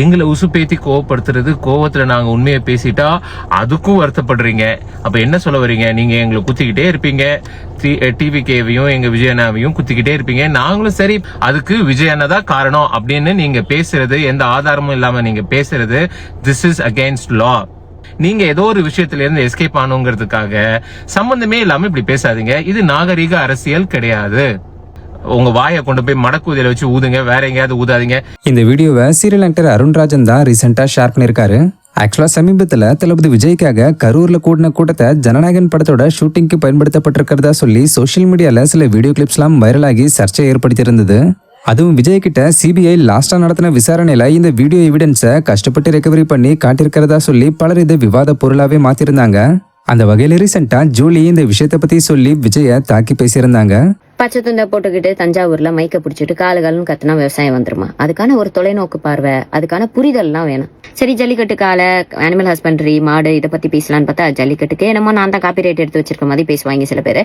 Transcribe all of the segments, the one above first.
எங்களை உசுப்பேத்தி கோவப்படுத்துறது, கோவத்துல நாங்க உண்மையை பேசிட்டா அதுக்கும் வருத்தப்படுறீங்க. அப்ப என்ன சொல்ல வரீங்க? நீங்க எங்களை குத்திக்கிட்டே இருப்பீங்க, டிவிகேவையும் எங்க விஜயண்ணாவையும் குத்திக்கிட்டே இருப்பீங்க. நாங்களும் சரி அதுக்கு விஜயண்ணா தான் காரணம் அப்படின்னு நீங்க பேசுறது, எந்த ஆதாரமும் இல்லாம நீங்க பேசுறது, திஸ் இஸ் அகைன்ஸ்ட் லா. நீங்க ஏதோ ஒரு விஷயத்துல இருந்து எஸ்கேப் ஆனுங்கிறதுக்காக சம்பந்தமே இல்லாம இப்படி பேசாதீங்க. இது நாகரீக அரசியல் கிடையாது. உங்க வாயை கொண்டு போய் மடக்குதில வச்சு ஊதுங்க, வேற எங்கேயாவது ஊதாதீங்க. இந்த வீடியோவை சீரியல் ஆக்டர் அருண்ராஜன் தான் ரீசெண்டா ஷேர் பண்ணிருக்காரு. ஆக்சுவலா சமீபத்துல தளபதி விஜய்க்காக கரூர்ல கூட்டின கூட்டத்தை ஜனநாயகன் படத்தோட ஷூட்டிங்க்கு பயன்படுத்தப்பட்டிருக்கிறதா சொல்லி சோசியல் மீடியால சில வீடியோ கிளிப்ஸ் எல்லாம் வைரலாகி சர்ச்சை ஏற்படுத்தி இருந்தது. அதுவும் விஜய் கிட்ட சிபிஐ லாஸ்டா நடத்தின விசாரணையில இந்த வீடியோ எவிடன்ஸை கஷ்டப்பட்டு ரெக்கவரி பண்ணி காட்டியிருக்கிறதா சொல்லி பலர் இதை விவாத பொருளாவே மாத்திருந்தாங்க. அந்த வகையில ரீசெண்டா ஜூலி இந்த விஷயத்தை பத்தி சொல்லி விஜய தாக்கி பேசியிருந்தாங்க. பச்சை துண்டை போட்டுக்கிட்டு தஞ்சாவூர்ல மைக்க பிடிச்சிட்டு காலுகாலும் கத்துனா விவசாயம் வந்துருமா? அதுக்கான ஒரு தொலைநோக்கு பார்வை, அதுக்கான புரிதல்லாம் வேணும். சரி, ஜல்லிக்கட்டு காலை, அனிமல் ஹஸ்பண்டரி, மாடு, இதை பத்தி பேசலான்னு பார்த்தா ஜல்லிக்கட்டுக்கு என்னமோ நான் தான் காப்பி ரைட் எடுத்து வச்சிருக்க மாதிரி பேசுவாங்க சில பேர்.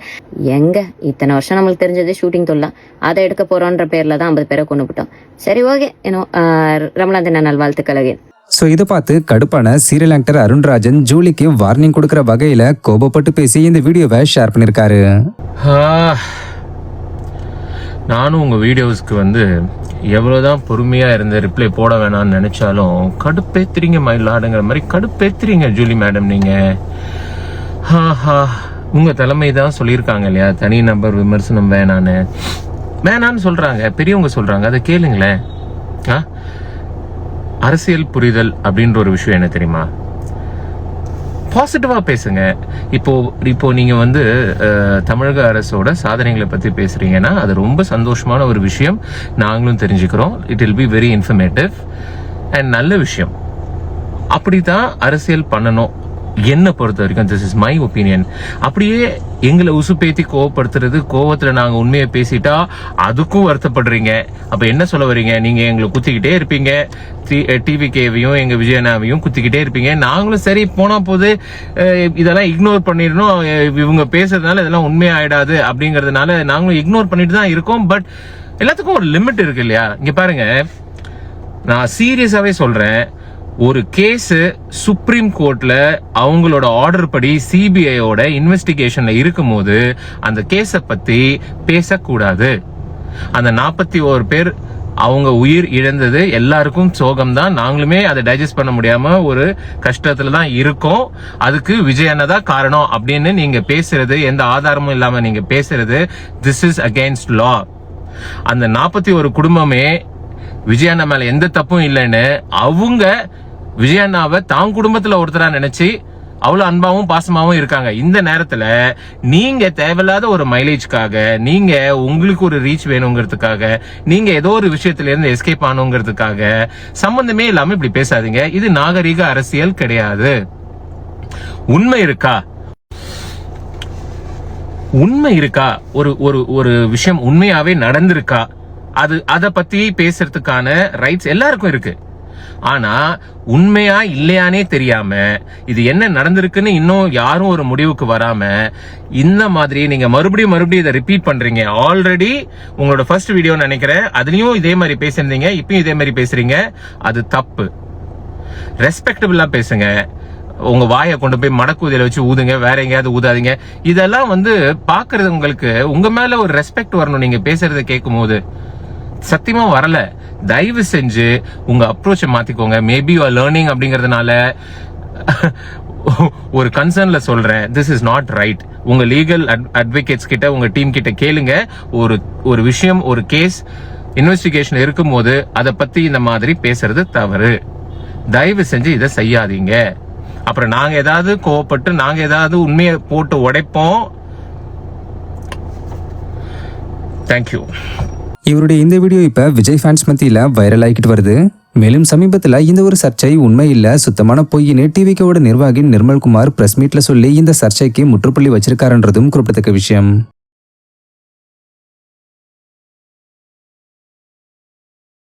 எங்க இத்தனை வருஷம் நம்மளுக்கு தெரிஞ்சது ஷூட்டிங் தொல்லாம், அதை எடுக்க போறோன்ற பேர்ல தான் 50 பேரை கொண்டு விட்டோம். சரி, ஓகே, ரமலான் தின நல்வாழ்த்துக்கள். சோ இதை பார்த்து கடுப்பான சீரியல் ஆக்டர் அருண்ராஜன் ஜூலிக்கு வார்னிங் கொடுக்கிற வகையில கோபப்பட்டு பேசி இந்த வீடியோவை ஷேர் பண்ணிருக்காரு. நானும் உங்க வீடியோஸ்க்கு எவ்வளவுதான் பொறுமையா இருந்த ரிப்ளை போட வேணாம்னு நினைச்சாலும் கடுப்பேத்துறீங்க, மயிலாடுங்கிற மாதிரி கடுப்பேத்துறீங்க ஜூலி மேடம். நீங்க உங்க தலைமை தான் சொல்லியிருக்காங்க இல்லையா, தனி நபர் விமர்சனம் வேணான்னு சொல்றாங்க, பெரியவங்க சொல்றாங்க, அதை கேளுங்களேன். அரசியல் புரிதல் அப்படின்ற ஒரு விஷயம் என்ன தெரியுமா? பாசிட்டிவா பேசுங்க. இப்போ நீங்க தமிழக அரசோட சாதனைகளை பத்தி பேசுறீங்கன்னா அது ரொம்ப சந்தோஷமான ஒரு விஷயம். நாங்களும் தெரிஞ்சுக்கிறோம். It will be very informative and நல்ல விஷயம். அப்படிதான் அரசியல் பண்ணணும் என்ன பொறுத்த வரைக்கும். This is my opinion. அப்படியே எங்களை உசுப்பேத்தி கோவப்படுத்துறது, கோவத்துல நாங்க உண்மையை பேசிட்டா அதுக்கும் வருத்தப்படுறீங்க. அப்ப என்ன சொல்ல வரீங்க? நீங்க எங்களை குத்திக்கிட்டே இருப்பீங்க, டிவிகேவையும் எங்க விஜயண்ணாவையும் குத்திக்கிட்டே இருப்பீங்க. நாங்களும் சரி போனா போது இதெல்லாம் இக்னோர் பண்ணிடணும், இவங்க பேசுறதுனால இதெல்லாம் உண்மையா ஆயிடாது அப்படிங்கறதுனால நாங்களும் இக்னோர் பண்ணிட்டு தான் இருக்கோம். பட் எல்லாத்துக்கும் ஒரு லிமிட் இருக்கு இல்லையா? இங்க பாருங்க, நான் சீரியஸாவே சொல்றேன். ஒரு கேஸ் சுப்ரீம் கோர்ட்ல அவங்களோட ஆர்டர் படி சிபிஐயோட இன்வெஸ்டிகேஷன்ல இருக்கும்போது அந்த கேஸ பத்தி பேசக்கூடாது. அந்த 41 பேர் அவங்க உயிர் இழந்தது எல்லாருக்கும் சோகம் தான். நாங்களுமே அதை டைஜஸ்ட் பண்ண முடியாம ஒரு கஷ்டத்துல தான் இருக்கோம். அதுக்கு விஜயண்ணா தான் காரணம் அப்படின்னு நீங்க பேசுறது, எந்த ஆதாரமும் இல்லாம நீங்க பேசுறது, திஸ் இஸ் அகைன்ஸ்ட் லா. அந்த 41 குடும்பமே விஜயண்ணா மேல எந்த தப்பும் இல்லைன்னு அவங்க விஜயண்ணாவை தான் குடும்பத்துல ஒருத்தரா நினைச்சு அவ்வளவு அன்பாவும் பாசமாவும் இருக்காங்க. இந்த நேரத்துல நீங்க தேவையில்லாத ஒரு மைலேஜ்க்காக, நீங்க உங்களுக்கு ஒரு ரீச் வேணுங்கிறதுக்காக, நீங்க ஏதோ ஒரு விஷயத்துல இருந்து எஸ்கேப் ஆனுங்கிறதுக்காக சம்பந்தமே இல்லாம இப்படி பேசாதீங்க. இது நாகரீக அரசியல் கிடையாது. உண்மை இருக்கா? ஒரு விஷயம் உண்மையாவே நடந்திருக்கா? அத பத்தி பேசுறதுக்கான ரைட்ஸ் எல்லாருக்கும் இருக்கு. ஆனா உண்மையா இல்லையானே தெரியாம இது என்ன நடந்திருக்குன்னு இன்னும் யாரும் ஒரு முடிவுக்கு வராம இந்த மாதிரி நீங்க மறுபடியும் இதை ரிப்பீட் பண்றீங்க. ஆல்ரெடி உங்களோட ஃபர்ஸ்ட் வீடியோ நினைக்கிறேன், அதுலயும் இதே மாதிரி பேசிருந்தீங்க, இப்பயும் இதே மாதிரி பேசுறீங்க. அது தப்பு. ரெஸ்பெக்டபிளா பேசுங்க. உங்க வாயை கொண்டு போய் மடக்குதில வச்சு ஊதுங்க, வேற எங்கேயாவது ஊதாதீங்க. இதெல்லாம் பாக்குறது உங்களுக்கு உங்க மேல ஒரு ரெஸ்பெக்ட் வரணும். நீங்க பேசுறதை கேட்கும் போது சத்தியமா வரல. தயவு செஞ்சு உங்க அப்ரோச்சை மாத்திக்கோங்க. மேபி யூ ஆர் லேர்னிங் அப்படிங்கறதுனால ஒரு கன்சர்ன்ல சொல்றேன், திஸ் இஸ் நாட் ரைட். உங்க லீகல் அட்வொகேட்ஸ் கிட்ட, உங்க டீம் கிட்ட கேளுங்க. ஒரு விஷயம், ஒரு கேஸ் இன்வெஸ்டிகேஷன் இருக்கும் போது அதை பத்தி இந்த மாதிரி பேசுறது தவறு. தயவு செஞ்சு இதை செய்யாதீங்க. அப்புறம் நாங்க ஏதாவது கோவப்பட்டு நாங்க ஏதாவது உண்மையை போட்டு உடைப்போம். தேங்க்யூ. இவருடைய இந்த வீடியோ இப்ப விஜய் ஃபேன்ஸ் மத்தியில வைரல் ஆகிட்டு வருது. மேலும் சமீபத்துல இந்த ஒரு சர்ச்சை உண்மை இல்ல, சுத்தமான பொய்ன்னு டிவிகேவோட நிர்வாகி நிர்மல்குமார் பிரஸ் மீட்ல சொல்லி இந்த சர்ச்சைக்கு முற்றுப்புள்ளி வச்சிருக்காருன்றதும் குறிப்பிடத்தக்க விஷயம்.